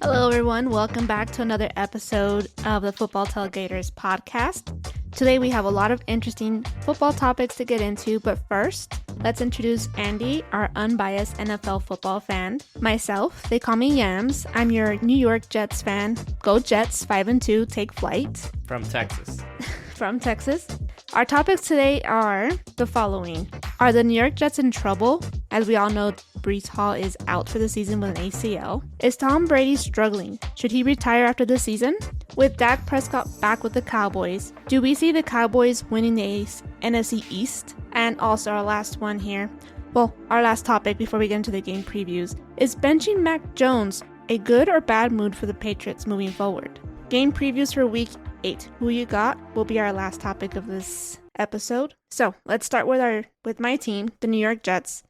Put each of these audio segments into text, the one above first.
Hello, everyone. Welcome back to another episode of the Football Tailgaters podcast. Today, we have a lot of interesting football topics to get into, but first, let's introduce Andy, our unbiased NFL football fan. Myself, they call me Yams. I'm your New York Jets fan. Go Jets, 5-2, take flight. From Texas. From Texas. Our topics today are the following. Are the New York Jets in trouble? As we all know, Breece Hall is out for the season with an ACL. Is Tom Brady struggling? Should he retire after the season? With Dak Prescott back with the Cowboys, do we see the Cowboys winning the NFC East? And also our last one here. Well, our last topic before we get into the game previews. Is benching Mac Jones a good or bad move for the Patriots moving forward? Game previews for Week 8. Who you got will be our last topic of this episode. So let's start with my team, the New York Jets.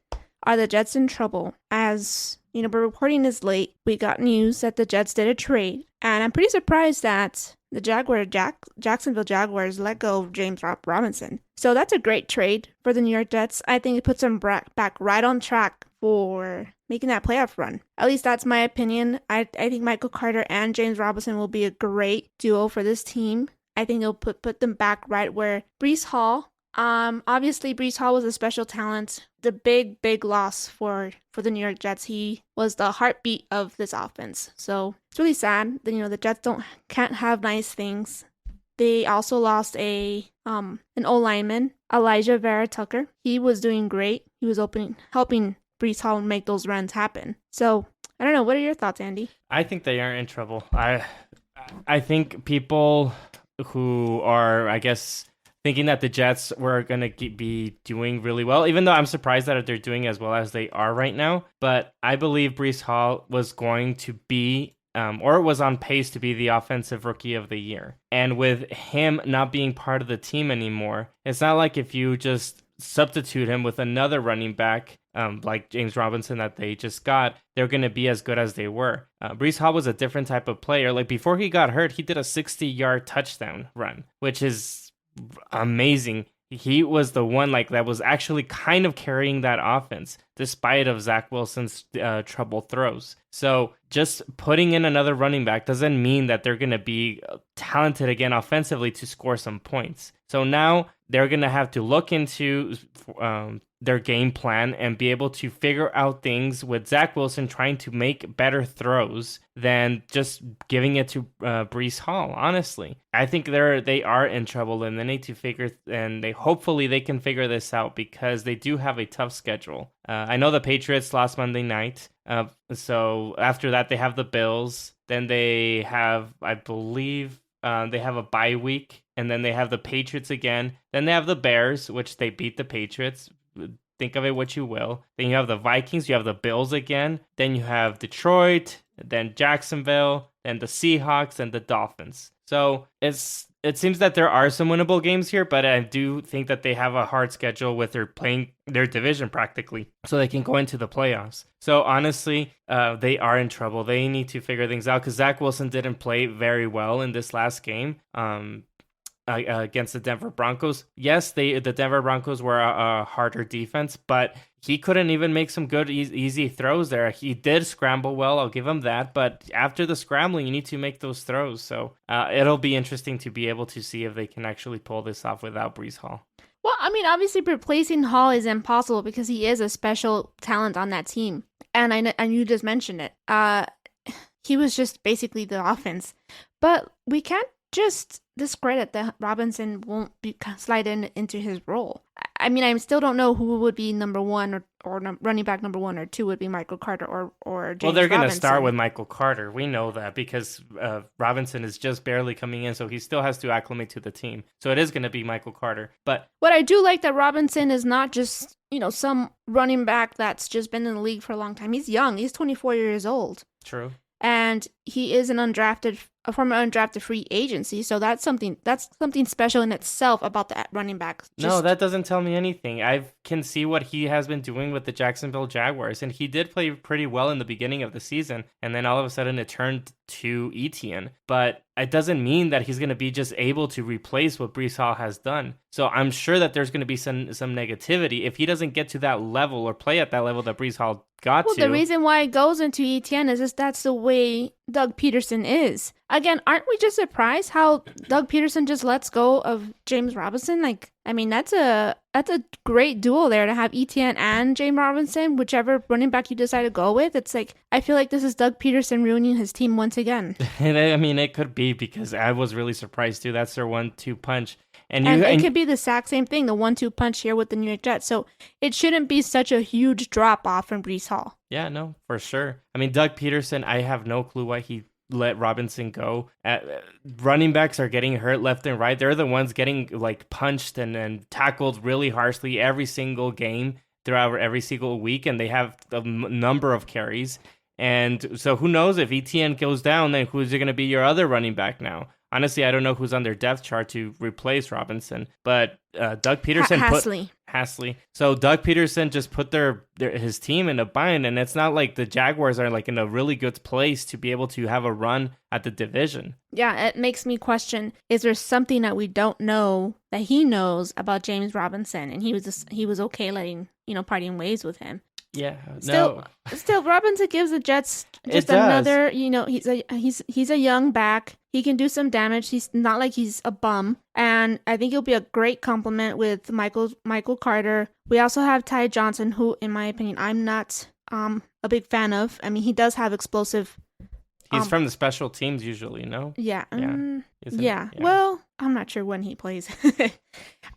Are the Jets in trouble? As you know, we're recording this late. We got news that the Jets did a trade, and I'm pretty surprised that the Jacksonville Jaguars let go of James Robinson. So that's a great trade for the New York Jets. I think it puts them back right on track for making that playoff run. At least that's my opinion. I think Michael Carter and James Robinson will be a great duo for this team. I think it'll put them back right where Breece Hall. Obviously Breece Hall was a special talent. The big loss for the New York Jets. He was the heartbeat of this offense. So it's really sad that the Jets can't have nice things. They also lost an O lineman, Elijah Vera Tucker. He was doing great. He was helping Breece Hall make those runs happen. So I don't know. What are your thoughts, Andy? I think they are in trouble. I think people who are, I guess, thinking that the Jets were going to be doing really well, even though I'm surprised that they're doing as well as they are right now. But I believe Breece Hall was going to be, or was on pace to be the offensive rookie of the year. And with him not being part of the team anymore, it's not like if you just substitute him with another running back like James Robinson that they just got, they're going to be as good as they were. Breece Hall was a different type of player. Like before he got hurt, he did a 60-yard touchdown run, which is amazing. He was the one that was actually kind of carrying that offense despite of Zach Wilson's trouble throws. So just putting in another running back doesn't mean that they're going to be talented again offensively to score some points. So now they're going to have to look into their game plan and be able to figure out things with Zach Wilson trying to make better throws than just giving it to Breece Hall. Honestly, I think they are in trouble, and they need to hopefully they can figure this out because they do have a tough schedule. I know the Patriots lost Monday night. So after that, they have the Bills. Then they have, I believe, they have a bye week, and then they have the Patriots again. Then they have the Bears, which they beat the Patriots. Think of it what you will. Then you have the Vikings, you have the Bills again. Then you have Detroit, then Jacksonville, then the Seahawks, and the Dolphins. So it seems that there are some winnable games here, but I do think that they have a hard schedule with their playing their division practically, so they can go into the playoffs. So honestly, they are in trouble. They need to figure things out because Zach Wilson didn't play very well in this last game. Against the Denver Broncos. Yes, the Denver Broncos were a harder defense, but he couldn't even make some good, easy throws there. He did scramble well, I'll give him that, but after the scrambling, you need to make those throws. So it'll be interesting to be able to see if they can actually pull this off without Breece Hall. Well, I mean, obviously replacing Hall is impossible because he is a special talent on that team. And you just mentioned it. He was just basically the offense. But we can't just discredit that Robinson won't slide into his role. I mean, I still don't know who would be number one or running back number 1 or 2 would be Michael Carter or James Well, they're going to start with Michael Carter. We know that because Robinson is just barely coming in, so he still has to acclimate to the team. So it is going to be Michael Carter. But what I do like that Robinson is not just, some running back that's just been in the league for a long time. He's young. He's 24 years old. True. And he is a former undrafted free agency, so that's something special in itself about that running back. No, that doesn't tell me anything. I can see what he has been doing with the Jacksonville Jaguars, and he did play pretty well in the beginning of the season, and then all of a sudden it turned to Etienne. But it doesn't mean that he's going to be just able to replace what Breece Hall has done. So I'm sure that there's going to be some negativity if he doesn't get to that level or play at that level that Breece Hall got Well, to. the reason why it goes into ETN is just that's the way Doug Peterson is. Again, aren't we just surprised how Doug Peterson just lets go of James Robinson? Like, I mean, that's a great duo there to have ETN and James Robinson, whichever running back you decide to go with. It's like, I feel like this is Doug Peterson ruining his team once again. I mean, it could be, because I was really surprised too. That's their 1-2 punch. And it could be the exact same thing, the 1-2 punch here with the New York Jets. So it shouldn't be such a huge drop off from Breece Hall. Yeah, no, for sure. I mean, Doug Peterson, I have no clue why he let Robinson go. Running backs are getting hurt left and right. They're the ones getting like punched and tackled really harshly every single game throughout every single week, and they have a number of carries. And so who knows, if ETN goes down, then who's going to be your other running back now? Honestly, I don't know who's on their depth chart to replace Robinson, but Doug Peterson Hasley. So Doug Peterson just put his team in a bind, and it's not like the Jaguars are like in a really good place to be able to have a run at the division. Yeah, it makes me question: is there something that we don't know that he knows about James Robinson, and he was okay letting parting ways with him? Yeah, Still, Robinson gives the Jets just another. He's a young back. He can do some damage. He's not like he's a bum, and I think he'll be a great complement with Michael Carter. We also have Ty Johnson, who, in my opinion, I'm not a big fan of. I mean, he does have explosive. He's from the special teams usually, no? Yeah. Yeah. Well, I'm not sure when he plays.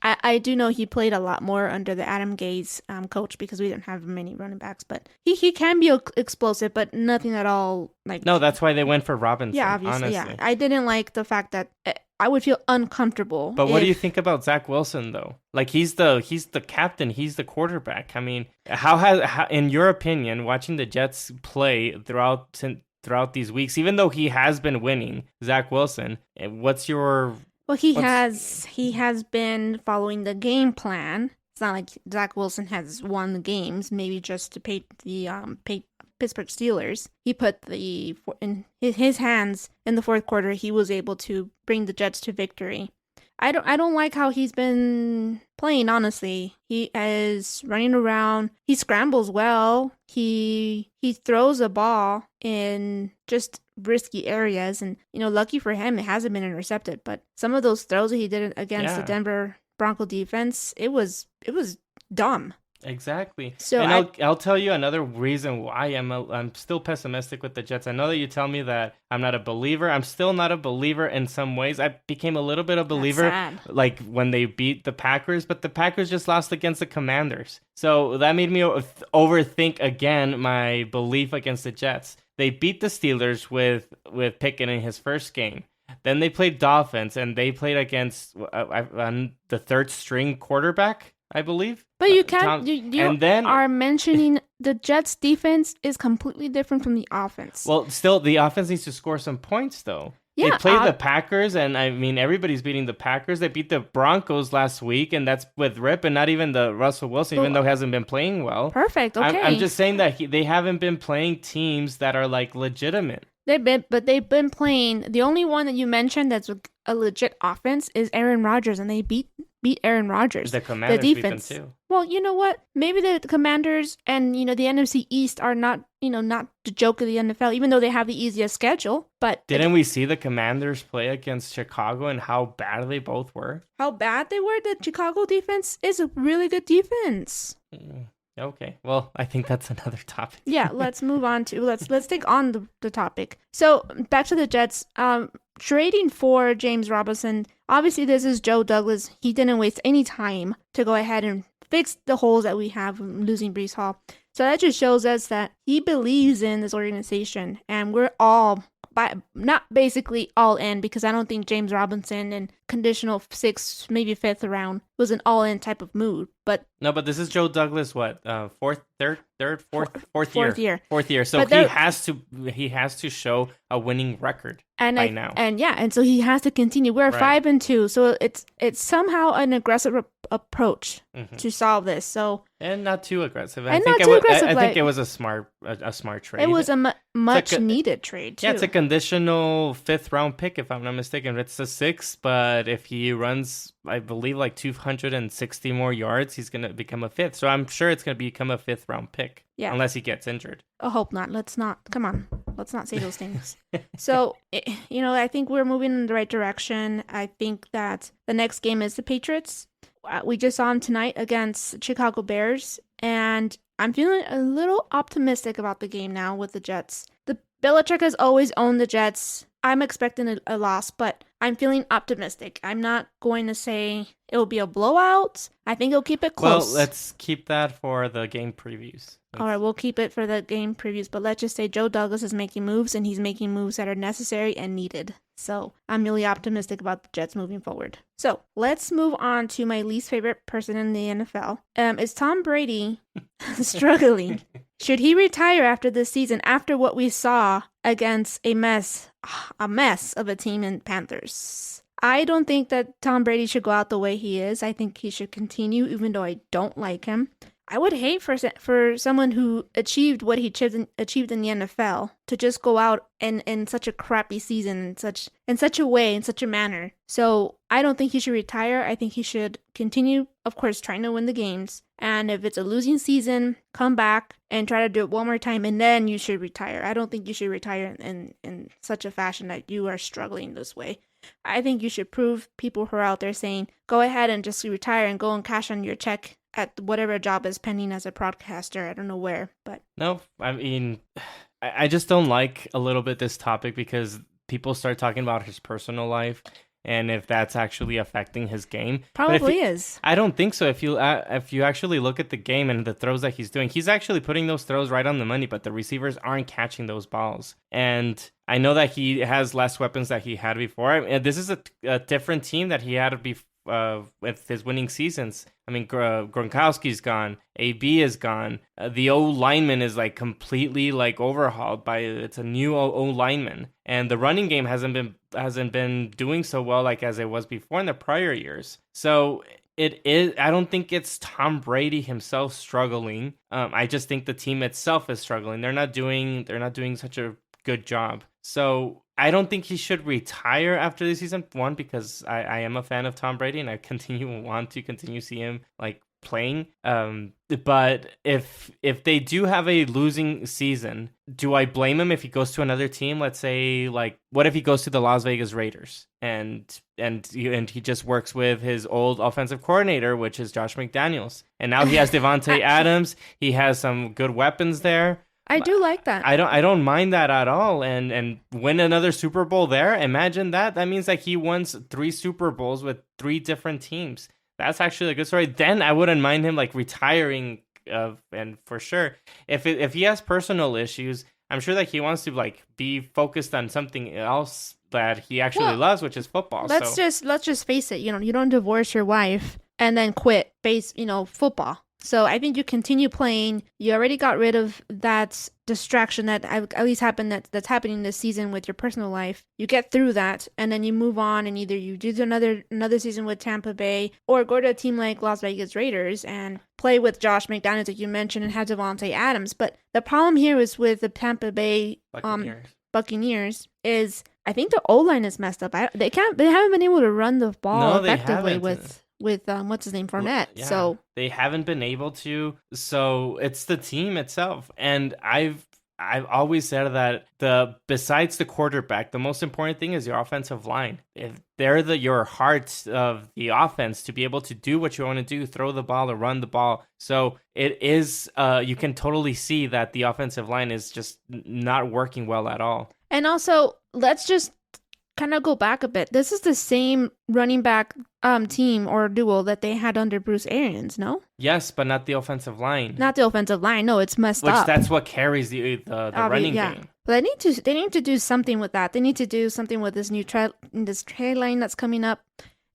I do know he played a lot more under the Adam Gase coach, because we didn't have many running backs. But he can be explosive, but nothing at all like. No, that's why they went for Robinson. Yeah, obviously. Honestly. Yeah, I didn't like the fact that I would feel uncomfortable. But what do you think about Zach Wilson though? Like he's the captain, he's the quarterback. I mean, how in your opinion, watching the Jets play throughout these weeks, even though he has been winning, Zach Wilson, what's your... Well, he has been following the game plan. It's not like Zach Wilson has won the games, maybe just to pay the Pittsburgh Steelers. He put in his hands in the fourth quarter. He was able to bring the Jets to victory. I don't like how he's been playing, honestly. He is running around. He scrambles well. He throws a ball in just risky areas, and lucky for him, it hasn't been intercepted. But some of those throws that he did against the Denver Bronco defense, it was dumb. Exactly. So and I'll tell you another reason why I'm still pessimistic with the Jets. I know that you tell me that I'm not a believer. I'm still not a believer in some ways. I became a little bit of a believer like when they beat the Packers, but the Packers just lost against the Commanders. So that made me overthink again my belief against the Jets. They beat the Steelers with Pickett in his first game. Then they played Dolphins, and they played against the third string quarterback, I believe. But you can't. You are mentioning the Jets' defense is completely different from the offense. Well, still, the offense needs to score some points, though. Yeah, they played the Packers, and I mean, everybody's beating the Packers. They beat the Broncos last week, and that's with Rip, and not even the Russell Wilson, even though he hasn't been playing well. Perfect. Okay. I'm just saying that they haven't been playing teams that are like legitimate. They've been playing. The only one that you mentioned that's a legit offense is Aaron Rodgers, and they beat Aaron Rodgers. The Commanders beat them too. Well, you know what? Maybe the Commanders and the NFC East are not the joke of the NFL, even though they have the easiest schedule. But didn't we see the Commanders play against Chicago and how bad they both were? How bad they were? The Chicago defense is a really good defense. Okay, well, I think that's another topic. Yeah, let's move on to let's take on the topic. So back to the Jets. Trading for James Robinson. Obviously, this is Joe Douglas. He didn't waste any time to go ahead and fix the holes that we have losing Breece Hall. So that just shows us that he believes in this organization, and we're all not basically all in, because I don't think James Robinson in conditional 6th, maybe 5th round was an all in type of mood. But no, but this is Joe Douglas. What fourth year? Fourth year. So he has to show a winning record now. And so he has to continue. We're 5-2, so it's somehow an aggressive approach to solve this. So and not too aggressive. I think it was a smart trade. It was a much needed trade too. Yeah, it's a conditional 5th round pick if I'm not mistaken. It's a 6th, but if he runs, I believe, like 260 more yards, he's gonna become a 5th. So I'm sure it's gonna become a 5th round pick. Yeah. Unless he gets injured. I hope not. Let's not. Come on. Let's not say those things. So, I think we're moving in the right direction. I think that the next game is the Patriots. We just saw them tonight against Chicago Bears, and I'm feeling a little optimistic about the game now with the Jets. The Belichick has always owned the Jets. I'm expecting a loss, but I'm feeling optimistic. I'm not going to say it'll be a blowout. I think he'll keep it close. Well, let's keep that for the game previews. All right, we'll keep it for the game previews, but let's just say Joe Douglas is making moves, and he's making moves that are necessary and needed. So I'm really optimistic about the Jets moving forward. So let's move on to my least favorite person in the NFL. Is Tom Brady struggling? Should he retire after this season, after what we saw against a mess of a team in Panthers? I don't think that Tom Brady should go out the way he is. I think he should continue, even though I don't like him. I would hate for someone who achieved what he achieved in the NFL to just go out in such a crappy season, in such a manner. So I don't think he should retire. I think he should continue, of course, trying to win the games. And if it's a losing season, come back and try to do it one more time, and then you should retire. I don't think you should retire in such a fashion that you are struggling this way. I think you should prove people who are out there saying, go ahead and just retire and go and cash on your check at whatever job is pending as a broadcaster. I don't know where, but... No, I mean, I just don't like a little bit this topic because people start talking about his personal life and if that's actually affecting his game. Probably is. I don't think so. If you actually look at the game and the throws that he's doing, he's actually putting those throws right on the money, but the receivers aren't catching those balls. And I know that he has less weapons that he had before. This is a different team that he had before. With his winning seasons. I mean, Gronkowski's gone. AB is gone. The O lineman is like completely like overhauled it's a new O lineman, and the running game hasn't been doing so well like as it was before in the prior years. So it is. I don't think it's Tom Brady himself struggling. I just think the team itself is struggling. They're not doing such a good job. So I don't think he should retire after the season. One, because I am a fan of Tom Brady and I want to continue see him like playing. But if they do have a losing season, do I blame him if he goes to another team? Let's say, like, what if he goes to the Las Vegas Raiders and he just works with his old offensive coordinator, which is Josh McDaniels, and now he has Devontae Adams. He has some good weapons there. I do like that. I don't mind that at all. And win another Super Bowl there. Imagine that. That means that he won 3 Super Bowls with 3 different teams. That's actually a good story. Then I wouldn't mind him like retiring. And for sure, if he has personal issues, I'm sure that he wants to like be focused on something else that he actually loves, which is football. Let's just face it. You don't divorce your wife and then quit football. So I think you continue playing. You already got rid of that distraction that at least happened that's happening this season with your personal life. You get through that, and then you move on, and either you do another season with Tampa Bay, or go to a team like Las Vegas Raiders and play with Josh McDaniels, like you mentioned, and have Devontae Adams. But the problem here is with the Tampa Bay Buccaneers is I think the O-line is messed up. They haven't been able to run the ball effectively with what's his name, Fournette. Yeah, so they haven't been able to. So it's the team itself, and I've always said that besides the quarterback, the most important thing is your offensive line. If they're your heart of the offense to be able to do what you want to do, throw the ball or run the ball. So it is. You can totally see that the offensive line is just not working well at all. And also, let's just kind of go back a bit. This is the same running back team or duo that they had under Bruce Arians, no? Yes, but not the offensive line. Not the offensive line. No, it's messed up. That's what carries the running game. But they need to do something with that. They need to do something with this new trade line that's coming up,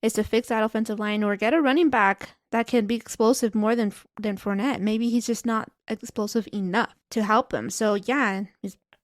is to fix that offensive line or get a running back that can be explosive more than Fournette. Maybe he's just not explosive enough to help him. So yeah,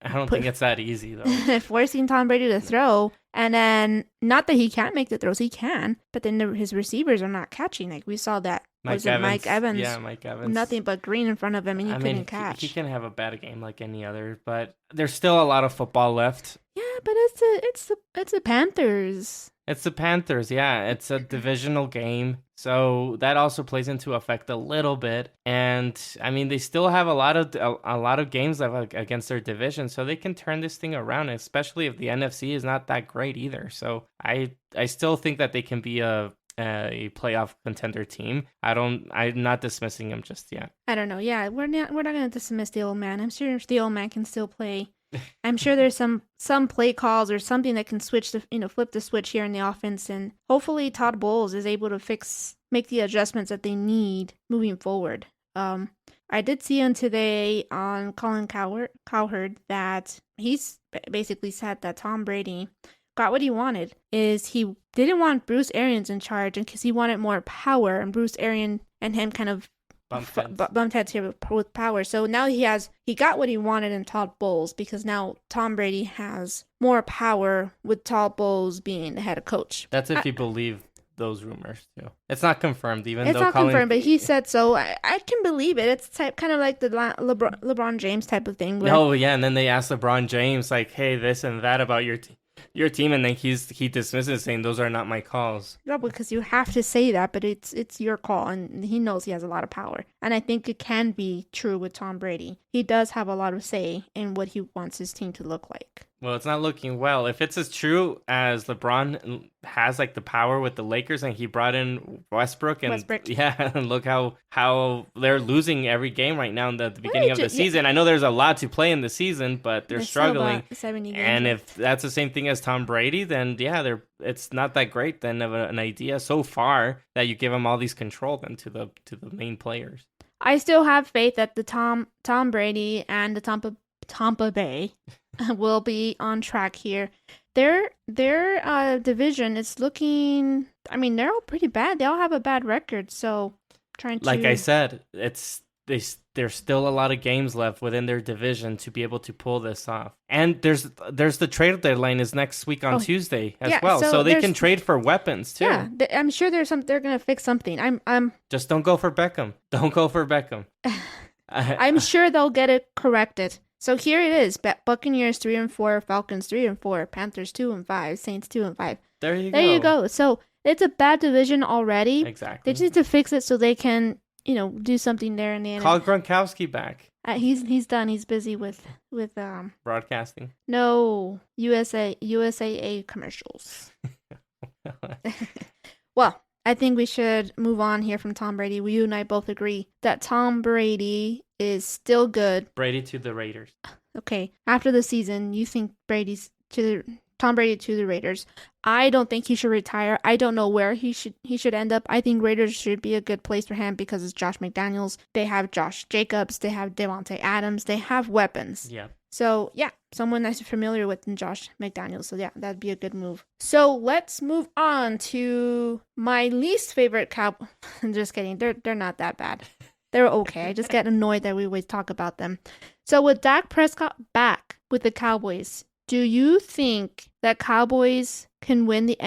I don't think it's that easy though. forcing Tom Brady to throw. And then, not that he can't make the throws, he can, but then his receivers are not catching. Like we saw that. Mike Evans? Yeah, Mike Evans. Nothing but green in front of him, and he couldn't catch. He can have a bad game like any other, but there's still a lot of football left. Yeah, but it's the Panthers. It's the Panthers, yeah. It's a divisional game, so that also plays into effect a little bit. And I mean, they still have a lot of games against their division, so they can turn this thing around. Especially if the NFC is not that great either. So I still think that they can be a playoff contender team. I'm not dismissing them just yet. I don't know. Yeah, we're not going to dismiss the old man. I'm sure the old man can still play. I'm sure there's some play calls or something that can flip the switch here in the offense, and hopefully Todd Bowles is able to make the adjustments that they need moving forward. I did see him today on Colin Cowherd that he's basically said that Tom Brady got what he wanted. Is he didn't want Bruce Arians in charge, and because he wanted more power, and Bruce Arians and him kind of bumped heads here with power. So now he got what he wanted in Todd Bowles, because now Tom Brady has more power with Todd Bowles being the head coach. That's if you believe those rumors too. It's not confirmed, confirmed, but he said so. I can believe it. It's kind of like the LeBron James type of thing. Oh yeah, and then they asked LeBron James like, "Hey, this and that about your team," and then he dismisses, saying those are not my calls. No, because you have to say that, but it's your call, and he knows he has a lot of power. And I think it can be true with Tom Brady. He does have a lot of say in what he wants his team to look like. Well, it's not looking well. If it's as true as LeBron has like the power with the Lakers, and he brought in Westbrook, yeah, and look how they're losing every game right now in the beginning of the season. I know there's a lot to play in the season, but they're struggling. 70 games and if that's the same thing as Tom Brady, then yeah, it's not that great then of an idea so far that you give him all these control then to the main players. I still have faith that the Tom Brady and the Tampa Bay will be on track here. Their division is looking. I mean, they're all pretty bad. They all have a bad record. So like I said, there's still a lot of games left within their division to be able to pull this off. And there's the trade deadline is next week on Tuesday as well. So they can trade for weapons too. Yeah, I'm sure they're gonna fix something. I'm just don't go for Beckham. Don't go for Beckham. I'm sure they'll get it corrected. So here it is: Buccaneers 3-4, Falcons 3-4, Panthers 2-5, Saints 2-5. There you go. So it's a bad division already. Exactly. They just need to fix it so they can, do something there in the end. Call Gronkowski back. He's done. He's busy with broadcasting. No, USAA commercials. Well, I think we should move on here from Tom Brady. You and I both agree that Tom Brady is still good. Brady to the Raiders. Okay. After the season, you think Tom Brady to the Raiders. I don't think he should retire. I don't know where he should end up. I think Raiders should be a good place for him because it's Josh McDaniels. They have Josh Jacobs. They have Devontae Adams. They have weapons. Yeah. So, yeah, someone I'm familiar with in Josh McDaniels. So, yeah, that'd be a good move. So, let's move on to my least favorite Cowboys. I'm just kidding. They're not that bad. They're okay. I just get annoyed that we always talk about them. So, with Dak Prescott back with the Cowboys, do you think that Cowboys can win the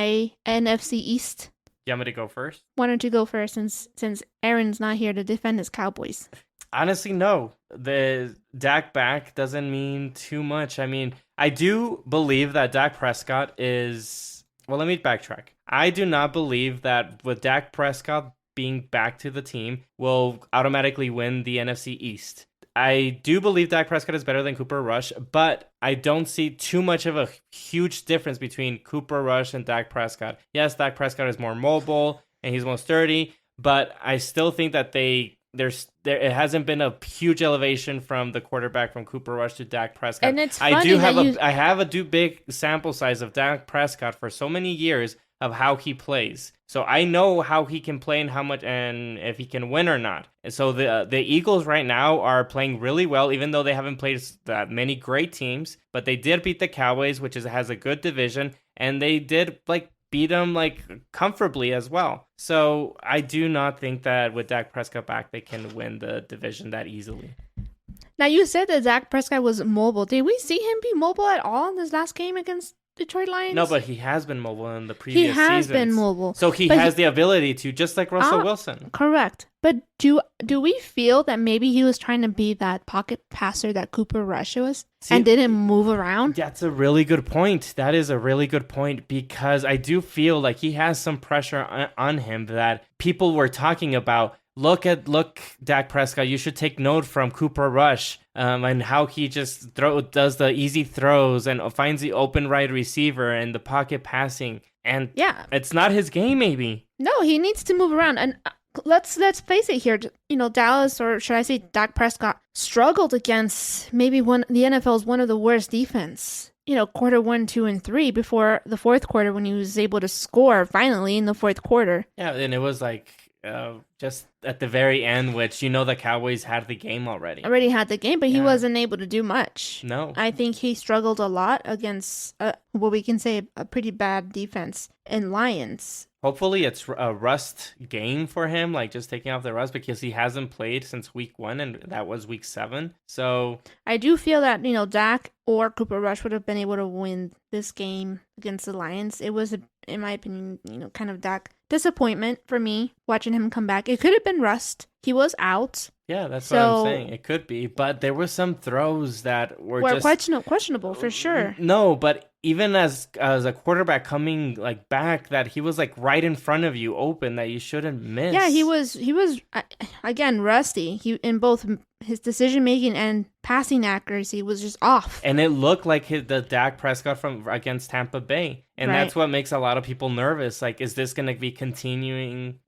NFC East? You want me to go first? Why don't you go first since Aaron's not here to defend his Cowboys? Honestly, no. The Dak back doesn't mean too much. I mean, I do believe that Dak Prescott is... Well, let me backtrack. I do not believe that with Dak Prescott being back to the team will automatically win the NFC East. I do believe Dak Prescott is better than Cooper Rush, but I don't see too much of a huge difference between Cooper Rush and Dak Prescott. Yes, Dak Prescott is more mobile and he's more sturdy, but I still think that it hasn't been a huge elevation from the quarterback from Cooper Rush to Dak Prescott. And it's funny I have a big sample size of Dak Prescott for so many years of how he plays. So I know how he can play and how much and if he can win or not. And so the Eagles right now are playing really well, even though they haven't played that many great teams. But they did beat the Cowboys, which has a good division, and they did beat them comfortably as well. So I do not think that with Dak Prescott back, they can win the division that easily. Now, you said that Dak Prescott was mobile. Did we see him be mobile at all in this last game against Detroit Lions? No, but he has been mobile in the previous seasons. He has been mobile. So he has the ability to, just like Russell Wilson. Correct. But do we feel that maybe he was trying to be that pocket passer that Cooper Rush was and didn't move around? That's a really good point. That is a really good point, because I do feel like he has some pressure on him that people were talking about. Look, Dak Prescott, you should take note from Cooper Rush and how he just does the easy throws and finds the open right receiver and the pocket passing. And it's not his game, maybe. No, he needs to move around. And let's face it here. Dallas, or should I say Dak Prescott, struggled against maybe the NFL's one of the worst defense. Quarter 1, 2, and 3 before the fourth quarter when he was able to score finally in the fourth quarter. Yeah, and it was like just at the very end, which the Cowboys had the game already. Already had the game, but he wasn't able to do much. No. I think he struggled a lot against what we can say a pretty bad defense in Lions. Hopefully it's a rust game for him, like just taking off the rust, because he hasn't played since week 1, and that was week 7. So I do feel that, Dak or Cooper Rush would have been able to win this game against the Lions. It was, in my opinion, kind of Dak disappointment for me watching him come back. It could have been rust. He was out. Yeah, that's what I'm saying. It could be, but there were some throws that were just questionable for sure. No, but even as a quarterback coming back, that he was right in front of you, open, that you shouldn't miss. Yeah, he was again rusty. He in both his decision making and passing accuracy was just off. And it looked like the Dak Prescott from against Tampa Bay, and that's what makes a lot of people nervous. Is this going to be continuing?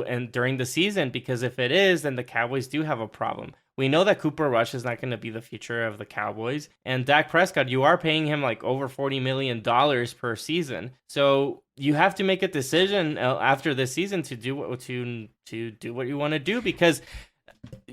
And during the season, because if it is, then the Cowboys do have a problem. We know that Cooper Rush is not going to be the future of the Cowboys, and Dak Prescott, you are paying him over $40 million per season. So you have to make a decision after this season to do what you want to do, because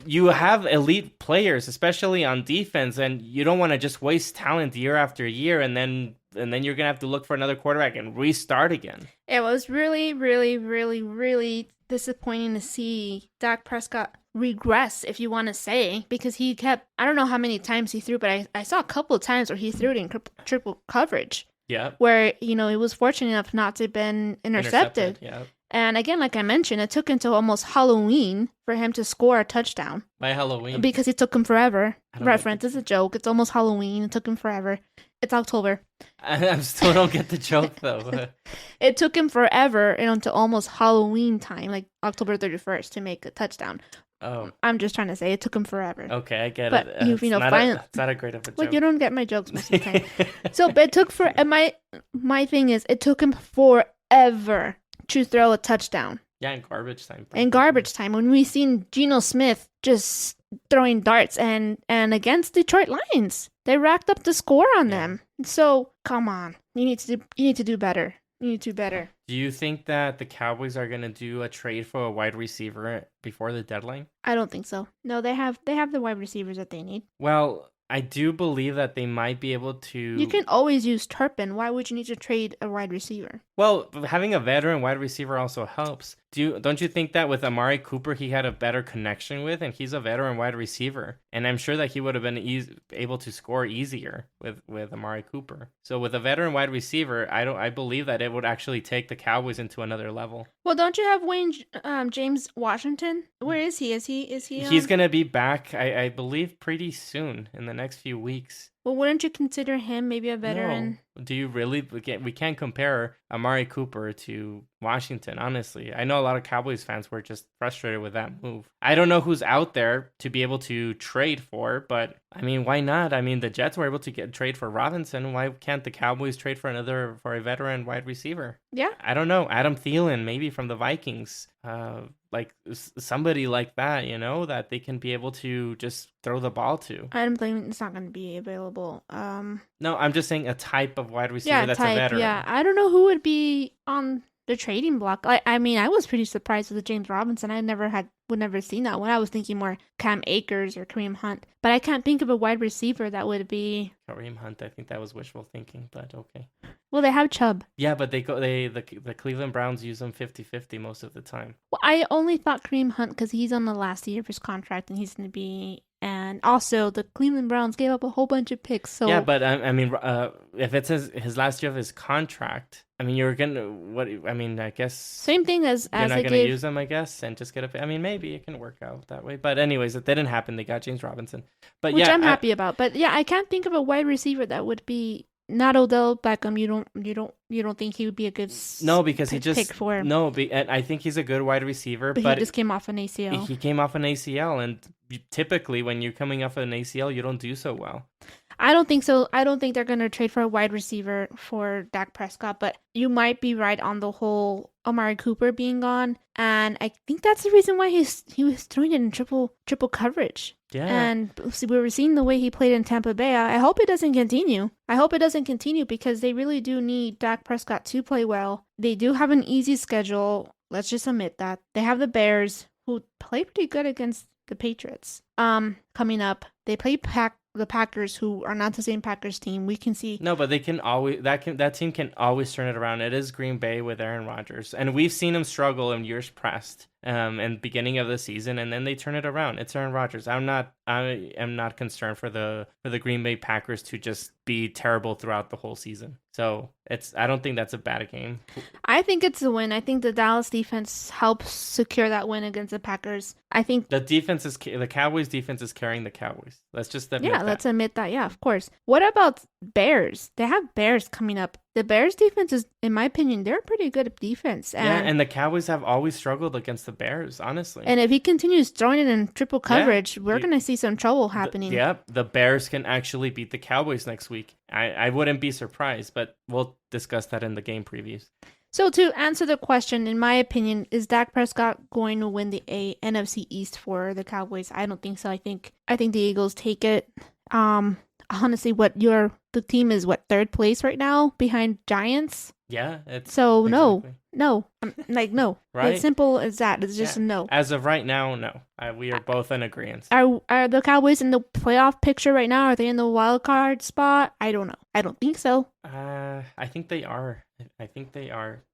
you have elite players, especially on defense, and you don't want to just waste talent year after year, and then you're gonna have to look for another quarterback and restart again. It was really, really, really, really disappointing to see Dak Prescott regress, if you want to say, because he kept, I don't know how many times he threw, but I saw a couple of times where he threw it in triple coverage. Yeah. Where, he was fortunate enough not to have been intercepted. Yeah. And again, like I mentioned, it took until almost Halloween for him to score a touchdown. By Halloween? Because it took him forever. Reference, it's a joke. It's almost Halloween. It took him forever. It's October. I still don't get the joke, though. It took him forever until almost Halloween time, like October 31st, to make a touchdown. Oh. I'm just trying to say it took him forever. Okay, I get but it. Finally, it's not a great of a joke. Well, you don't get my jokes most of the time. So, but it took my thing is, it took him forever to throw a touchdown. Yeah, in garbage time. In garbage time, when we seen Geno Smith just throwing darts, and against Detroit Lions, they racked up the score on them. So come on, you need to do better. You need to do better. Do you think that the Cowboys are gonna do a trade for a wide receiver before the deadline? I don't think so. No, they have the wide receivers that they need. Well, I do believe that they might be able to. You can always use Turpin. Why would you need to trade a wide receiver? Well, having a veteran wide receiver also helps. Don't you think that with Amari Cooper, he had a better connection with, and he's a veteran wide receiver, and I'm sure that he would have been able to score easier with Amari Cooper. So with a veteran wide receiver, I believe that it would actually take the Cowboys into another level. Well, don't you have Wayne James Washington? Where is he? Is he? He's gonna be back, I believe, pretty soon in the next few weeks. Well, wouldn't you consider him maybe a veteran? No. Do you really? We can't compare Amari Cooper to Washington, honestly. I know a lot of Cowboys fans were just frustrated with that move. I don't know who's out there to be able to trade for, but I mean, why not? I mean, the Jets were able to trade for Robinson. Why can't the Cowboys trade for a veteran wide receiver? Yeah. I don't know. Adam Thielen, maybe from the Vikings. Like somebody like that, that they can be able to just throw the ball to. Adam Thielen is not going to be available. No, I'm just saying a type of wide receiver that's a veteran. Yeah, I don't know who would be on the trading block. I mean, I was pretty surprised with James Robinson. I would never seen that one. I was thinking more Cam Akers or Kareem Hunt, but I can't think of a wide receiver that would be Kareem Hunt. I think that was wishful thinking, but okay. Well, they have Chubb. Yeah, but the Cleveland Browns use him 50-50 most of the time. Well, I only thought Kareem Hunt because he's on the last year of his contract and he's going to be and also the Cleveland Browns gave up a whole bunch of picks. So yeah, but I mean, if it's his last year of his contract, I mean, you're gonna what? I mean, I guess same thing as you're not they gonna gave. use him, I guess, and just get a. I mean, maybe it can work out that way. But anyways, it didn't happen. They got James Robinson, but Which yeah, I'm happy about. But yeah, I can't think of a wide receiver that would be not Odell Beckham. You don't think he would be a good no, because he just pick for him. no. And I think he's a good wide receiver, But he just came off an ACL. He came off an ACL, and typically when you're coming off an ACL, you don't do so well. I don't think so. I don't think they're going to trade for a wide receiver for Dak Prescott, but you might be right on the whole Amari Cooper being gone, and I think that's the reason why he was throwing it in triple coverage. Yeah. And we were seeing the way he played in Tampa Bay. I hope it doesn't continue. I hope it doesn't continue because they really do need Dak Prescott to play well. They do have an easy schedule. Let's just admit that. They have the Bears, who play pretty good against the Patriots. Coming up, they play the Packers, who are not the same Packers team. We can see no, but they can always that team can always turn it around. It is Green Bay with Aaron Rodgers, and we've seen him struggle in years past, and beginning of the season, and then they turn it around. It's Aaron Rodgers. I am not concerned for the Green Bay Packers to just be terrible throughout the whole season. So I don't think that's a bad game. I think it's a win. I think the Dallas defense helps secure that win against the Packers. I think the Cowboys defense is carrying the Cowboys. Let's just admit that. Let's admit that. Yeah, of course. What about Bears? They have Bears coming up. The Bears defense is, in my opinion, they're pretty good at defense. And the Cowboys have always struggled against the Bears, honestly. And if he continues throwing it in triple coverage, we're going to see some trouble happening. The Bears can actually beat the Cowboys next week. I wouldn't be surprised, but we'll discuss that in the game previews. So to answer the question, in my opinion, is Dak Prescott going to win the NFC East for the Cowboys? I don't think so. I think the Eagles take it. Honestly, the team is third place right now behind Giants. Yeah, so exactly. no, no. Right? It's simple as that. It's just no. As of right now, no. We are both in agreement. Are the Cowboys in the playoff picture right now? Are they in the wild card spot? I don't know. I don't think so. I think they are.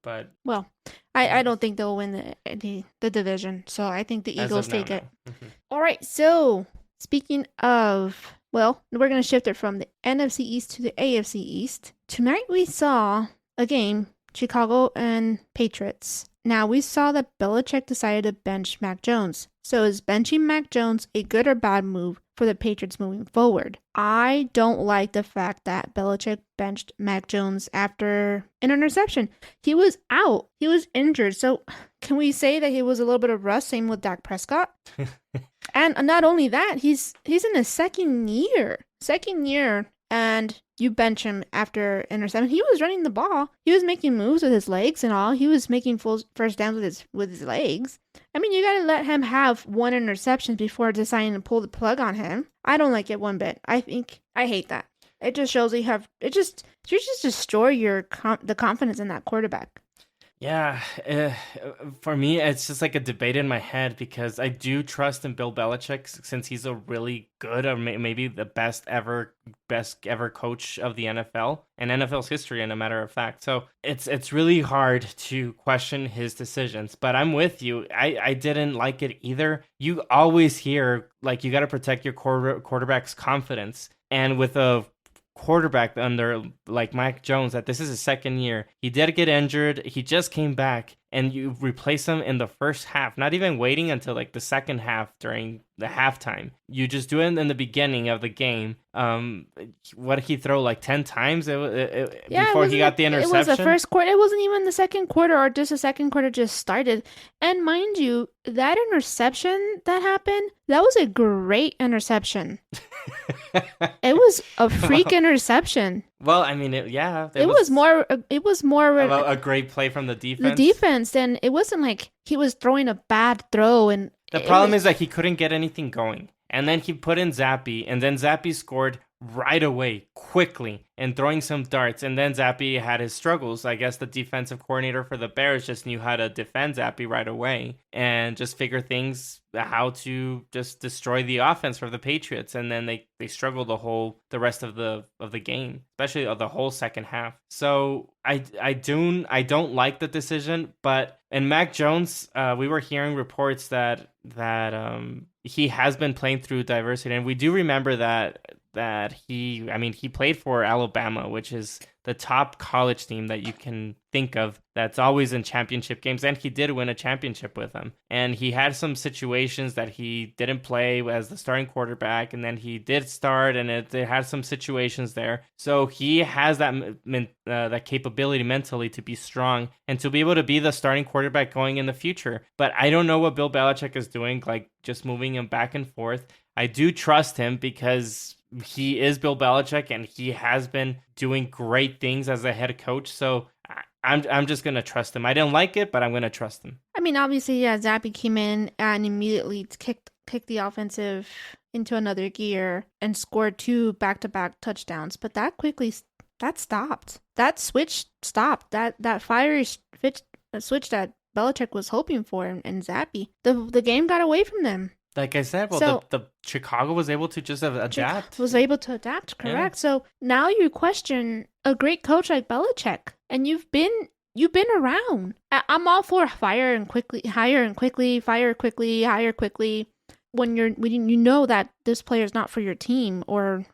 But well, I don't think they'll win the division. So I think the Eagles take it. Mm-hmm. All right. So speaking of. Well, we're going to shift it from the NFC East to the AFC East. Tonight we saw a game, Chicago and Patriots. Now we saw that Belichick decided to bench Mac Jones. So is benching Mac Jones a good or bad move for the Patriots moving forward? I don't like the fact that Belichick benched Mac Jones after an interception. He was out. He was injured. So can we say that he was a little bit of rust? Same with Dak Prescott. And not only that, he's in his second year, and you bench him after interception. He was running the ball. He was making moves with his legs and all. He was making full first downs with his legs. I mean, you gotta let him have one interception before deciding to pull the plug on him. I don't like it one bit. I hate that. It just shows you just destroy the confidence in that quarterback. Yeah, for me, it's just like a debate in my head because I do trust in Bill Belichick since he's a really good, or maybe the best ever coach of the NFL and NFL's history, in a matter of fact. So it's really hard to question his decisions. But I'm with you. I didn't like it either. You always hear like you got to protect your quarterback's confidence, and with a quarterback under like Mac Jones, that this is his second year. He did get injured. He just came back, and you replace him in the first half, not even waiting until like the second half during the halftime. You just do it in the beginning of the game. What did he throw, like 10 times before he got the interception? It was the first quarter. It wasn't even the second quarter, or just the second quarter just started. And mind you, that interception that happened, that was a great interception. It was a freak interception. Well, I mean, it was more a great play from the defense. The defense, then it wasn't like he was throwing a bad throw. And the problem is that he couldn't get anything going. And then he put in Zappy, and then Zappy scored right away, quickly, and throwing some darts. And then Zappe had his struggles. I guess the defensive coordinator for the Bears just knew how to defend Zappe right away and just figure things how to just destroy the offense for the Patriots. And then they struggled the rest of the game, especially of the whole second half. So I don't like the decision, but in Mac Jones, we were hearing reports that he has been playing through diversity, and we do remember that he played for Alabama, which is the top college team that you can think of that's always in championship games, and he did win a championship with them. And he had some situations that he didn't play as the starting quarterback, and then he did start, and they had some situations there. So he has that capability mentally to be strong and to be able to be the starting quarterback going in the future. But I don't know what Bill Belichick is doing, like just moving him back and forth. I do trust him because he is Bill Belichick and he has been doing great things as a head coach. So I'm just going to trust him. I don't like it, but I'm going to trust him. I mean, obviously, yeah, Zappe came in and immediately kicked the offensive into another gear and scored 2 back-to-back touchdowns. But that stopped. That switch stopped. That fiery switch that Belichick was hoping for and Zappe. The game got away from them. Like I said, the Chicago was able to just adapt. Correct. Yeah. So now you question a great coach like Belichick, and you've been around. I'm all for hire quickly, fire quickly, hire quickly. When you know that this player is not for your team or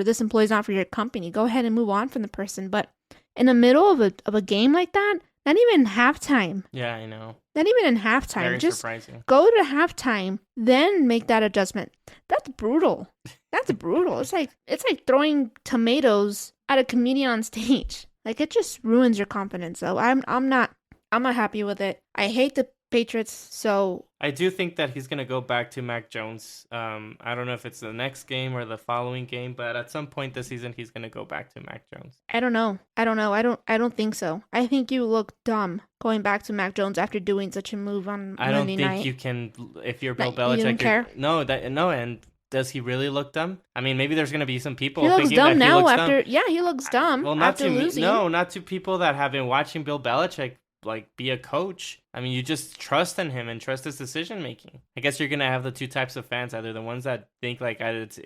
this employee is not for your company, go ahead and move on from the person. But in the middle of a game like that, not even halftime. Yeah, I know. Not even in halftime. Very just surprising. Go to halftime, then make that adjustment. That's brutal. That's brutal. It's like throwing tomatoes at a comedian on stage. Like, it just ruins your confidence. So I'm not happy with it. I hate the Patriots. So I do think that he's gonna go back to Mac Jones. I don't know if it's the next game or the following game, but at some point this season he's gonna go back to Mac Jones. I don't know. I don't think so. I think you look dumb going back to Mac Jones after doing such a move on Monday night. I don't think you can, if you're Bill Belichick. You don't care? No, and does he really look dumb? I mean, maybe there's going to be some people he looks thinking dumb that now he looks after. dumb. Yeah, he looks dumb. Well, not after to losing. not to people that have been watching Bill Belichick like be a coach. I mean, you just trust in him and trust his decision making. I guess you're going to have the two types of fans: either the ones that think like it's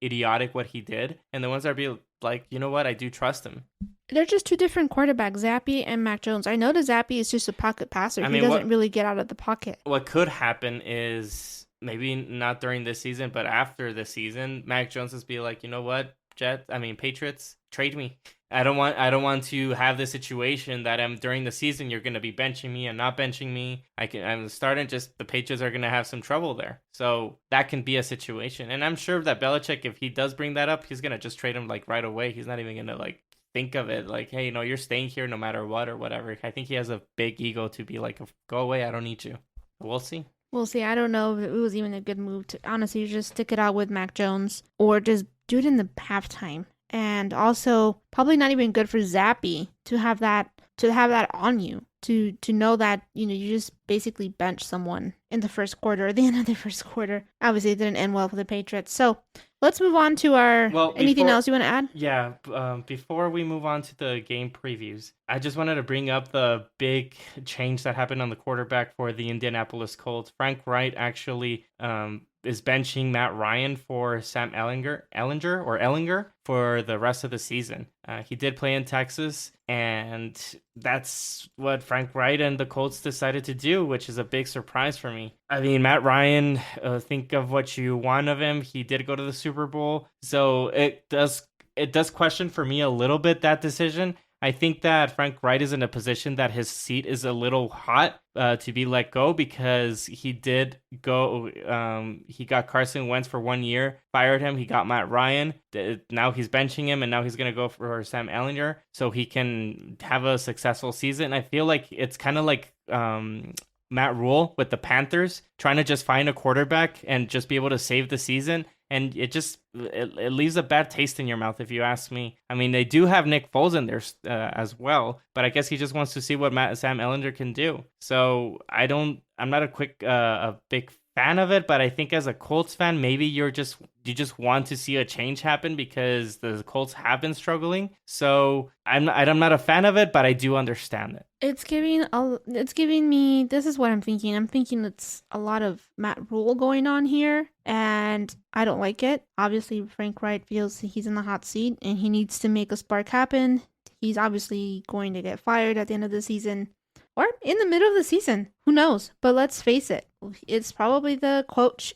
idiotic what he did, and the ones that be like, you know what, I do trust him. They're just two different quarterbacks, Zappe and Mac Jones. I know that Zappe is just a pocket passer. He doesn't really get out of the pocket. What could happen is, maybe not during this season, but after the season, Mac Jones will be like, you know what, Patriots, trade me. I don't want to have the situation that during the season you're going to be benching me and not benching me. I'm starting, just the Patriots are going to have some trouble there. So that can be a situation. And I'm sure that Belichick, if he does bring that up, he's going to just trade him like right away. He's not even going to like think of it like, hey, no, you're staying here no matter what or whatever. I think he has a big ego to be like, go away, I don't need you. We'll see. We'll see. I don't know if it was even a good move to honestly just stick it out with Mac Jones or just do it in the halftime. And also probably not even good for Zappe to have that on you, to know that, you know, you just basically bench someone in the first quarter or the end of the first quarter. Obviously it didn't end well for the Patriots. So let's move on to anything else you want to add? Yeah, before we move on to the game previews, I just wanted to bring up the big change that happened on the quarterback for the Indianapolis Colts. Frank Wright actually is benching Matt Ryan for Sam Ellinger for the rest of the season. He did play in Texas, and that's what Frank Wright and the Colts decided to do, which is a big surprise for me. I mean, Matt Ryan, think of what you want of him. He did go to the Super Bowl, so it does question for me a little bit that decision. I think that Frank Wright is in a position that his seat is a little hot to be let go, because he did go. He got Carson Wentz for 1 year, fired him. He got Matt Ryan. Now he's benching him, and now he's going to go for Sam Ellinger so he can have a successful season. I feel like it's kind of like Matt Rule with the Panthers, trying to just find a quarterback and just be able to save the season. And it leaves a bad taste in your mouth, if you ask me. I mean, they do have Nick Foles in there as well, but I guess he just wants to see what Sam Ellinger can do. So I'm not a big fan of it, but I think as a Colts fan, maybe you just want to see a change happen because the Colts have been struggling. So I'm not a fan of it, but I do understand it. It's giving me, this is what I'm thinking. I'm thinking it's a lot of Matt Rule going on here, and I don't like it. Obviously, Frank Wright feels he's in the hot seat and he needs to make a spark happen. He's obviously going to get fired at the end of the season or in the middle of the season. Who knows? But let's face it, it's probably the coach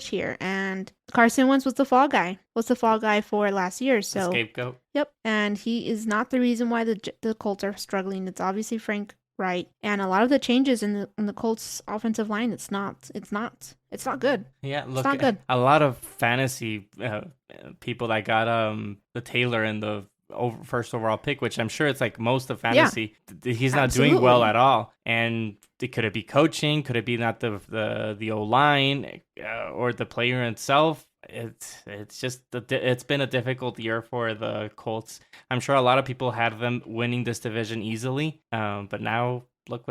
here, and Carson Wentz was the fall guy. Was the fall guy for last year? So The scapegoat. Yep, and he is not the reason why the Colts are struggling. It's obviously Frank Wright, and a lot of the changes in the Colts offensive line. It's not good. Yeah, look, It's not good. a lot of fantasy people that got the Taylor in the first overall pick, which I'm sure it's like most of fantasy. He's not doing well at all, and could it be coaching? Could it be not the O line or the player itself? It's just it's been a difficult year for the Colts. I'm sure a lot of people had them winning this division easily, but now look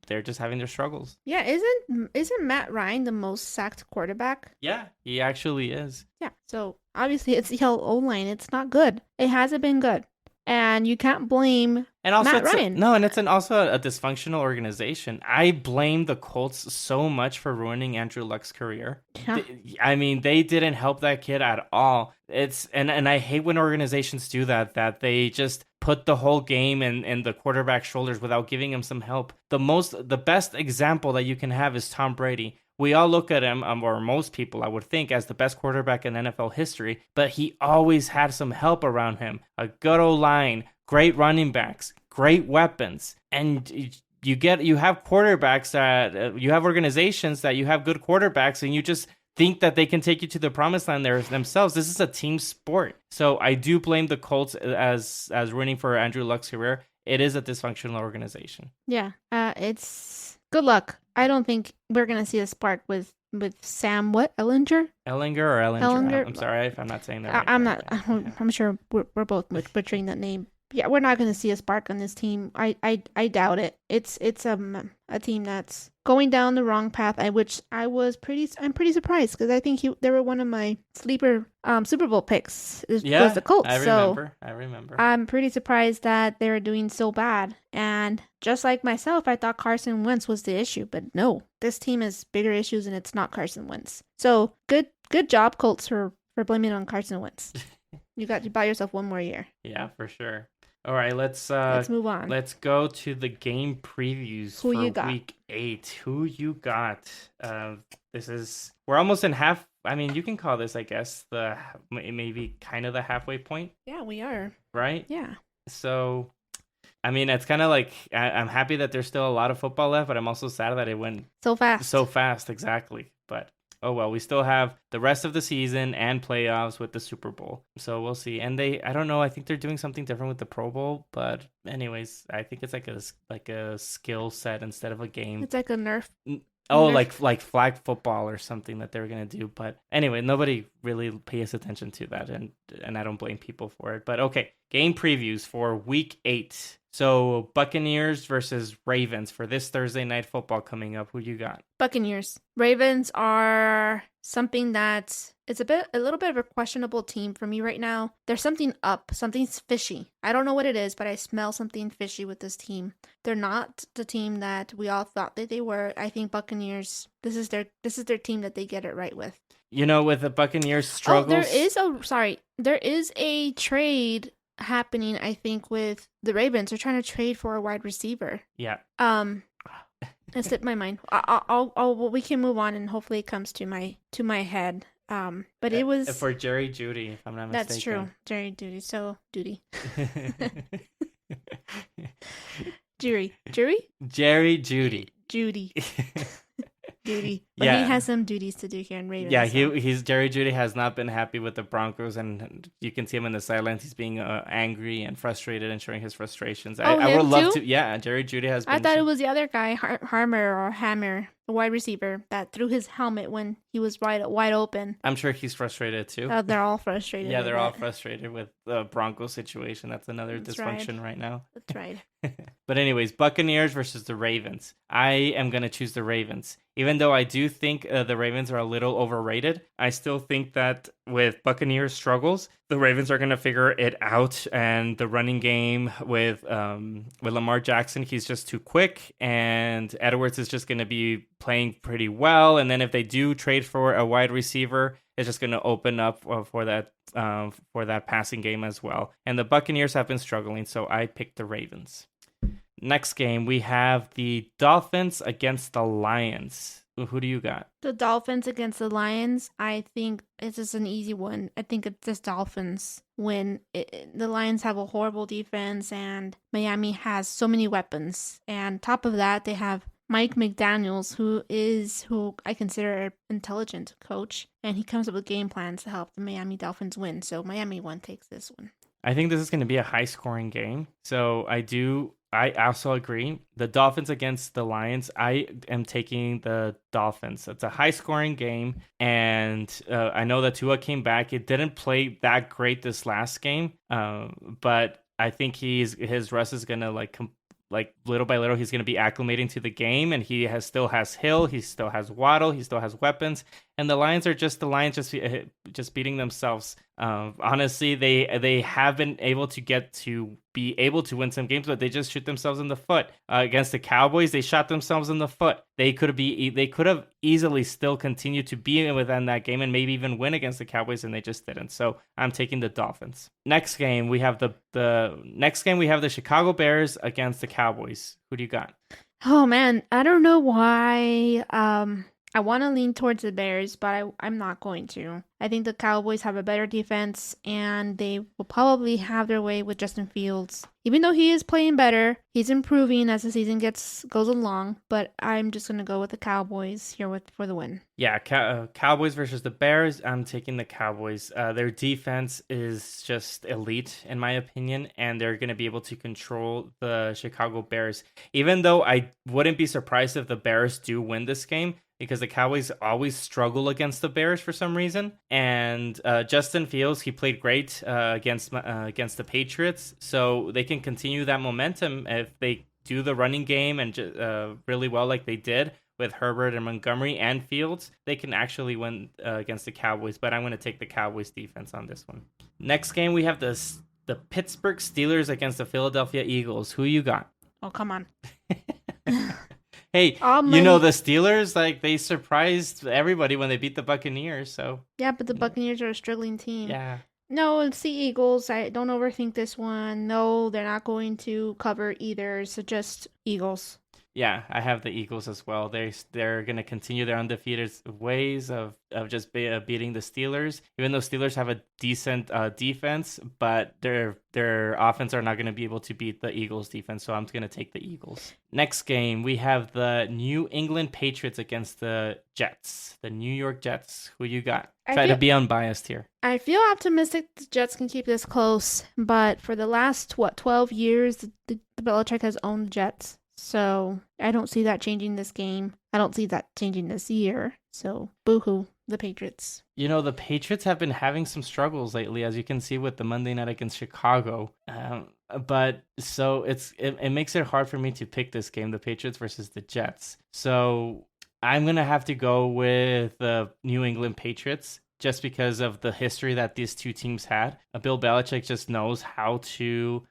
they're just having their struggles. Yeah, isn't Matt Ryan the most sacked quarterback? Yeah, he actually is. Yeah, so obviously it's the O-line. It's not good. It hasn't been good. And you can't blame Matt Ryan. And it's also a dysfunctional organization. I blame the Colts so much for ruining Andrew Luck's career. Yeah. I mean, they didn't help that kid at all. And I hate when organizations do that they just put the whole game in the quarterback's shoulders without giving him some help. The best example that you can have is Tom Brady. We all look at him, or most people, I would think, as the best quarterback in NFL history, but he always had some help around him. A good O-line, great running backs, great weapons, and you have quarterbacks that you have organizations that you have good quarterbacks, and you just think that they can take you to the promised land themselves. This is a team sport. So I do blame the Colts as ruining for Andrew Luck's career. It is a dysfunctional organization. Yeah, it's good luck. I don't think we're gonna see a spark with Sam Ehlinger. Ellinger or Ellinger? Ellinger. I'm sorry if I'm not saying that right. I'm not. I'm sure we're both butchering that name. Yeah, we're not gonna see a spark on this team. I doubt it. It's a team that's going down the wrong path. I'm pretty surprised because I think they were one of my sleeper Super Bowl picks. Was the Colts. I remember. I'm pretty surprised that they were doing so bad. And just like myself, I thought Carson Wentz was the issue, but no, this team has bigger issues, and it's not Carson Wentz. So good job, Colts, for blaming it on Carson Wentz. You bought yourself one more year. Yeah, for sure. All right, let's move on. Let's go to the game previews for Week 8. Who you got? We're almost in half. I mean, you can call this, I guess, maybe kind of the halfway point. Yeah, we are. Right? Yeah. So, I mean, it's kind of like I'm happy that there's still a lot of football left, but I'm also sad that it went so fast. So fast, exactly. But oh well, we still have the rest of the season and playoffs with the Super Bowl. So we'll see. And I don't know, I think they're doing something different with the Pro Bowl, but anyways, I think it's like a skill set instead of a game. It's like a nerf. Oh, like flag football or something that they were going to do. But anyway, nobody really pays attention to that, and I don't blame people for it. But okay, game previews for Week 8. So Buccaneers versus Ravens for this Thursday night football coming up. Who you got? Buccaneers. Ravens are something that's a little bit of a questionable team for me right now. There's something up. Something's fishy. I don't know what it is, but I smell something fishy with this team. They're not the team that we all thought that they were. I think Buccaneers, this is their team that they get it right with. You know, with the Buccaneers struggles. There is a trade happening, I think, with the Ravens. They're trying to trade for a wide receiver. Yeah. It slipped my mind. We can move on, and hopefully it comes to my head. But it was for Jerry Jeudy, if I'm not mistaken. That's true, Jerry Jeudy. So Duty. Jerry Jeudy. Duty. But he has some duties to do here in Ravens. Yeah, he's Jerry Jeudy has not been happy with the Broncos, and you can see him in the sidelines. He's being angry and frustrated and showing his frustrations. I would love to. Yeah, Jerry Jeudy has been. I thought it was the other guy, Hammer. the wide receiver that threw his helmet when he was wide open. I'm sure he's frustrated too. They're all frustrated. Yeah, they're all frustrated with the Broncos situation. That's another That's dysfunction right now. That's right. But anyways, Buccaneers versus the Ravens. I am going to choose the Ravens. Even though I do think the Ravens are a little overrated, I still think that with Buccaneers struggles, the Ravens are going to figure it out. And the running game with Lamar Jackson, he's just too quick. And Edwards is just going to be playing pretty well. And then if they do trade for a wide receiver, it's just going to open up for that passing game as well. And the Buccaneers have been struggling, so I picked the Ravens. Next game, we have the Dolphins against the Lions. Who do you got? The Dolphins against the Lions. I think it's just an easy one. I think it's just Dolphins win. The Lions have a horrible defense, and Miami has so many weapons. And top of that, they have Mike McDaniels, who I consider an intelligent coach, and he comes up with game plans to help the Miami Dolphins win. So Miami takes this one. I think this is going to be a high-scoring game. So I also agree. The Dolphins against the Lions, I am taking the Dolphins. It's a high-scoring game, and I know that Tua came back. It didn't play that great this last game, but I think his rust is going to like little by little, he's going to be acclimating to the game, and he still has Hill, he still has Waddle, he still has weapons, and the Lions are just the Lions, just beating themselves. Honestly, they have been able to be able to win some games, but they just shoot themselves in the foot. Against the Cowboys, they shot themselves in the foot. They could have easily still continued to be within that game and maybe even win against the Cowboys, and they just didn't. So I'm taking the Dolphins. Next game, we have the Chicago Bears against the Cowboys. Who do you got? Oh man, I don't know why. I want to lean towards the Bears, but I'm not going to. I think the Cowboys have a better defense, and they will probably have their way with Justin Fields. Even though he is playing better, he's improving as the season goes along, but I'm just going to go with the Cowboys here for the win. Yeah, Cowboys versus the Bears. I'm taking the Cowboys. Their defense is just elite, in my opinion, and they're going to be able to control the Chicago Bears. Even though I wouldn't be surprised if the Bears do win this game, because the Cowboys always struggle against the Bears for some reason. And Justin Fields, he played great against the Patriots, so they can continue that momentum if they do the running game and really well like they did with Herbert and Montgomery and Fields. They can actually win against the Cowboys, but I'm going to take the Cowboys defense on this one. Next game, we have the Pittsburgh Steelers against the Philadelphia Eagles. Who you got? Oh, come on. Hey, the Steelers, they surprised everybody when they beat the Buccaneers, so... Yeah, but the Buccaneers are a struggling team. Yeah. No, it's the Eagles. I don't overthink this one. No, they're not going to cover either, so just Eagles. Yeah, I have the Eagles as well. They're going to continue their undefeated ways of just beating the Steelers. Even though Steelers have a decent defense, but their offense are not going to be able to beat the Eagles defense, so I'm going to take the Eagles. Next game, we have the New England Patriots against the Jets. The New York Jets. Who you got? Try to be unbiased here. I feel optimistic the Jets can keep this close, but for the last, 12 years, the Belichick has owned the Jets. So I don't see that changing this game. I don't see that changing this year. So boo-hoo, the Patriots. The Patriots have been having some struggles lately, as you can see with the Monday night against Chicago. But so it makes it hard for me to pick this game, the Patriots versus the Jets. So I'm going to have to go with the New England Patriots just because of the history that these two teams had. Bill Belichick just knows how to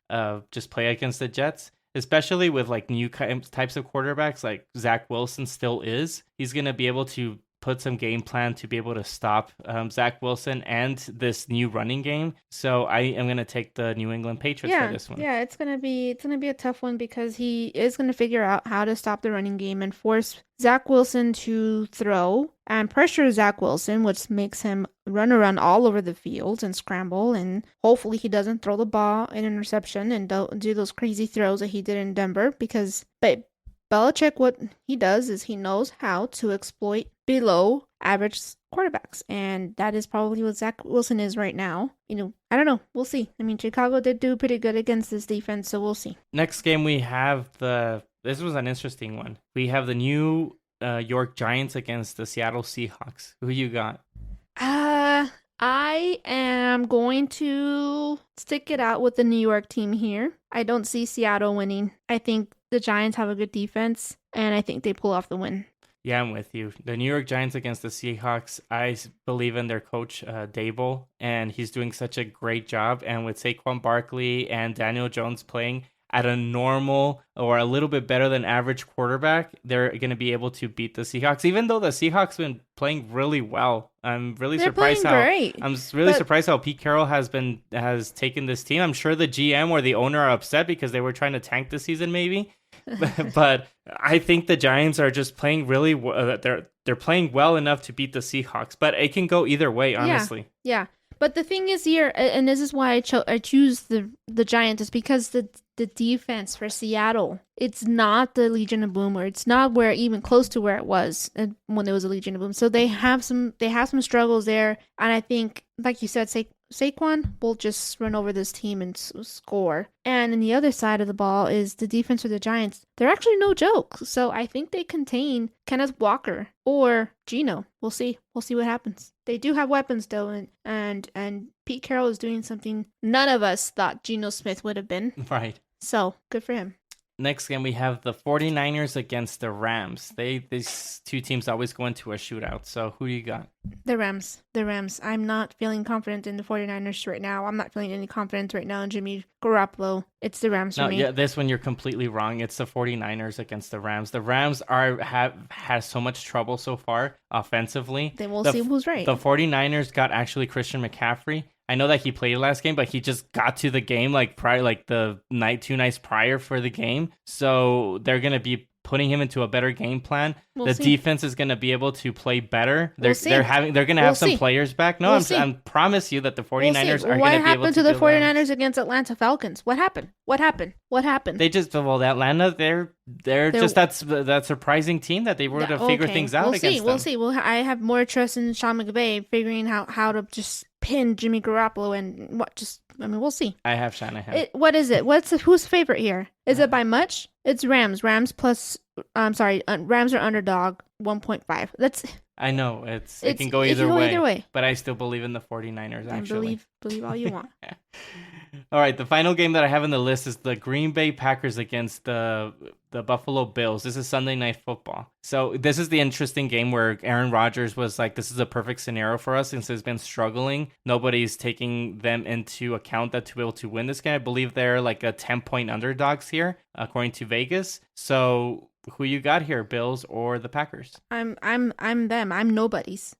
just play against the Jets. Especially with new types of quarterbacks like Zach Wilson still is. He's going to be able to put some game plan to be able to stop Zach Wilson and this new running game. So I am going to take the New England Patriots for this one. Yeah, it's going to be a tough one because he is going to figure out how to stop the running game and force Zach Wilson to throw and pressure Zach Wilson, which makes him run around all over the field and scramble, and hopefully he doesn't throw the ball in interception and don't do those crazy throws that he did in Denver, because Belichick, what he does is he knows how to exploit below average quarterbacks, and that is probably what Zach Wilson is right now. I don't know. We'll see. I mean, Chicago did do pretty good against this defense, so we'll see. Next game we have this was an interesting one. We have the New York Giants against the Seattle Seahawks. Who you got? I am going to stick it out with the New York team here. I don't see Seattle winning. I think the Giants have a good defense, and I think they pull off the win. Yeah, I'm with you. The New York Giants against the Seahawks, believe in their coach, Dable, and he's doing such a great job. And with Saquon Barkley and Daniel Jones playing at a normal or a little bit better than average quarterback, they're going to be able to beat the Seahawks, even though the Seahawks been playing really well. I'm really surprised how Pete Carroll has taken this team. I'm sure the GM or the owner are upset because they were trying to tank the season maybe. But I think the Giants are just playing really well. They're playing well enough to beat the Seahawks, but it can go either way, honestly. Yeah. But the thing is here, and this is why I choose the Giants, is because the defense for Seattle, it's not the Legion of Boom, or it's not where even close to where it was when there was a Legion of Boom. So they have some struggles there, and I think, like you said, Saquon will just run over this team and score. And on the other side of the ball is the defense for the Giants. They're actually no joke. So I think they contain Kenneth Walker or Geno. We'll see. We'll see what happens. They do have weapons though, and Pete Carroll is doing something none of us thought Geno Smith would have been. Right. So good for him. Next game, we have the 49ers against the Rams. These two teams always go into a shootout. So who do you got? The Rams. I'm not feeling confident in the 49ers right now. I'm not feeling any confidence right now in Jimmy Garoppolo. It's the Rams for me. Yeah, this one you're completely wrong. It's the 49ers against the Rams. The Rams have had so much trouble so far offensively. Then we'll see who's right. The 49ers got actually Christian McCaffrey. I know that he played last game, but he just got to the game two nights prior for the game. So they're going to be putting him into a better game plan. The defense is going to be able to play better. They're going to have some players back. No, I promise you that the 49ers are going to be able to. What happened to the 49ers against Atlanta Falcons? What happened? They just, Atlanta, they're just that surprising team that they were to figure things out against them. We'll see. I have more trust in Sean McVay figuring out how to just pin Jimmy Garoppolo and we'll see. I have Shanahan. What is it? Who's favorite here? Is it by much? It's Rams. Rams are underdog 1.5. I know it can go either way. But I still believe in the 49ers actually. Believe all you want. All right, the final game that I have on the list is the Green Bay Packers against the Buffalo Bills. This is Sunday Night Football. So this is the interesting game where Aaron Rodgers was like, this is a perfect scenario for us since he's been struggling. Nobody's taking them into account to be able to win this game. I believe they're like a 10-point underdogs here, according to Vegas. So who you got here, Bills or the Packers? I'm them. I'm nobody's.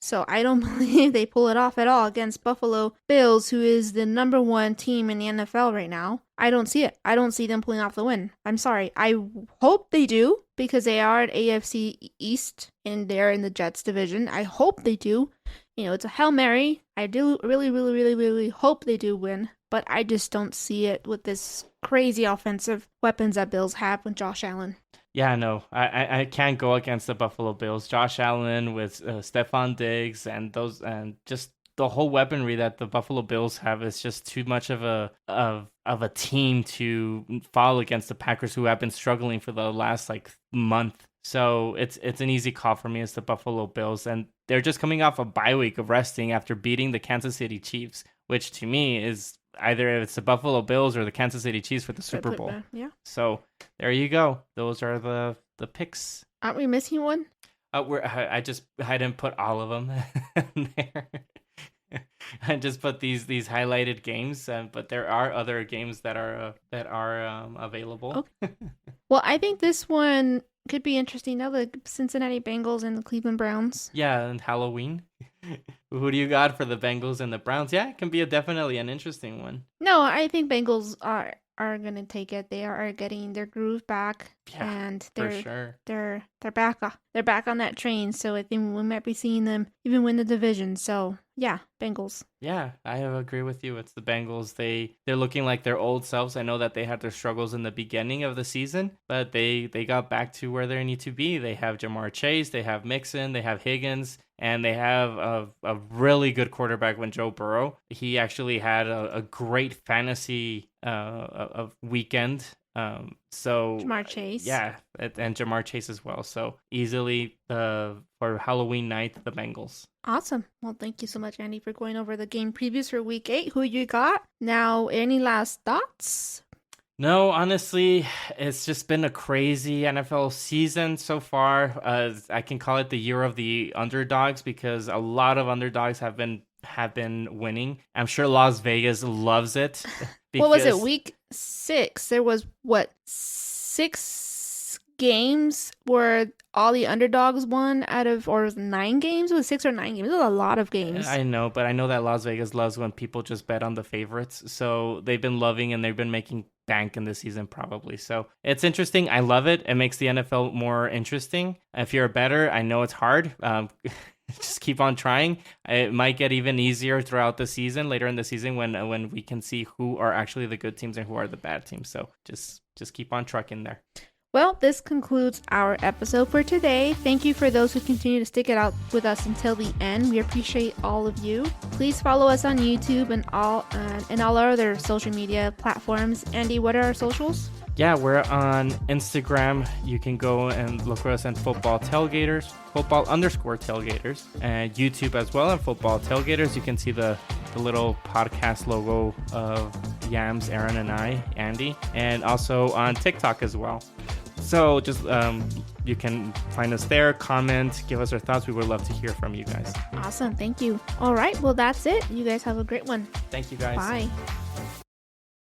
So I don't believe they pull it off at all against Buffalo Bills, who is the number one team in the NFL right now. I don't see it. I don't see them pulling off the win. I'm sorry. I hope they do because they are at AFC East and they're in the Jets division. I hope they do. It's a Hail Mary. I do really, really, really, really hope they do win, but I just don't see it with this crazy offensive weapons that Bills have with Josh Allen. Yeah, no, I can't go against the Buffalo Bills. Josh Allen with Stephon Diggs and just the whole weaponry that the Buffalo Bills have is just too much of a team to follow against the Packers, who have been struggling for the last month. So it's an easy call for me as the Buffalo Bills, and they're just coming off a bye week of resting after beating the Kansas City Chiefs, which to me is either it's the Buffalo Bills or the Kansas City Chiefs for the Super Bowl. Yeah. So there you go. Those are the picks. Aren't we missing one? I didn't put all of them there. I just put these highlighted games, but there are other games that are available. Okay. Well, I think this one could be interesting. Now the Cincinnati Bengals and the Cleveland Browns. Yeah, and Halloween. Who do you got for the Bengals and the Browns? Yeah, it can be definitely an interesting one. No, I think Bengals are gonna take it. They are getting their groove back, and they're back on that train. So I think we might be seeing them even win the division. So yeah, Bengals. Yeah, I agree with you. It's the Bengals. They're looking like their old selves. I know that they had their struggles in the beginning of the season, but they got back to where they need to be. They have Jamar Chase, they have Mixon, they have Higgins, and they have a really good quarterback when Joe Burrow. He actually had a great fantasy weekend So Jamar Chase. Yeah, and Jamar Chase as well. So easily for Halloween night, the Bengals. Awesome. Well, thank you so much, Andy, for going over the game previews for Week 8. Who you got? Now, any last thoughts? No, honestly, it's just been a crazy NFL season so far. I can call it the year of the underdogs because a lot of underdogs have been winning. I'm sure Las Vegas loves it. What was it? Week 6. There was 6 games where all the underdogs won or was it 9 games? It was 6 or 9 games. It was a lot of games. I know, but I know that Las Vegas loves when people just bet on the favorites. So they've been loving and they've been making bank in this season probably. So it's interesting. I love it. It makes the NFL more interesting. If you're a bettor, I know it's hard. Just keep on trying. It might get even easier throughout the season, later in the season when we can see who are actually the good teams and who are the bad teams. So just keep on trucking there. Well, this concludes our episode for today. Thank you for those who continue to stick it out with us until the end. We appreciate all of you. Please follow us on YouTube and all our other social media platforms. Andy, what are our socials? Yeah, we're on Instagram. You can go and look for us and football _tailgaters, and YouTube as well, and football tailgaters. You can see the little podcast logo of Yams, Aaron, and I, Andy, and also on TikTok as well. So just you can find us there, comment, give us your thoughts. We would love to hear from you guys. Awesome. Thank you. All right. Well, that's it. You guys have a great one. Thank you, guys. Bye.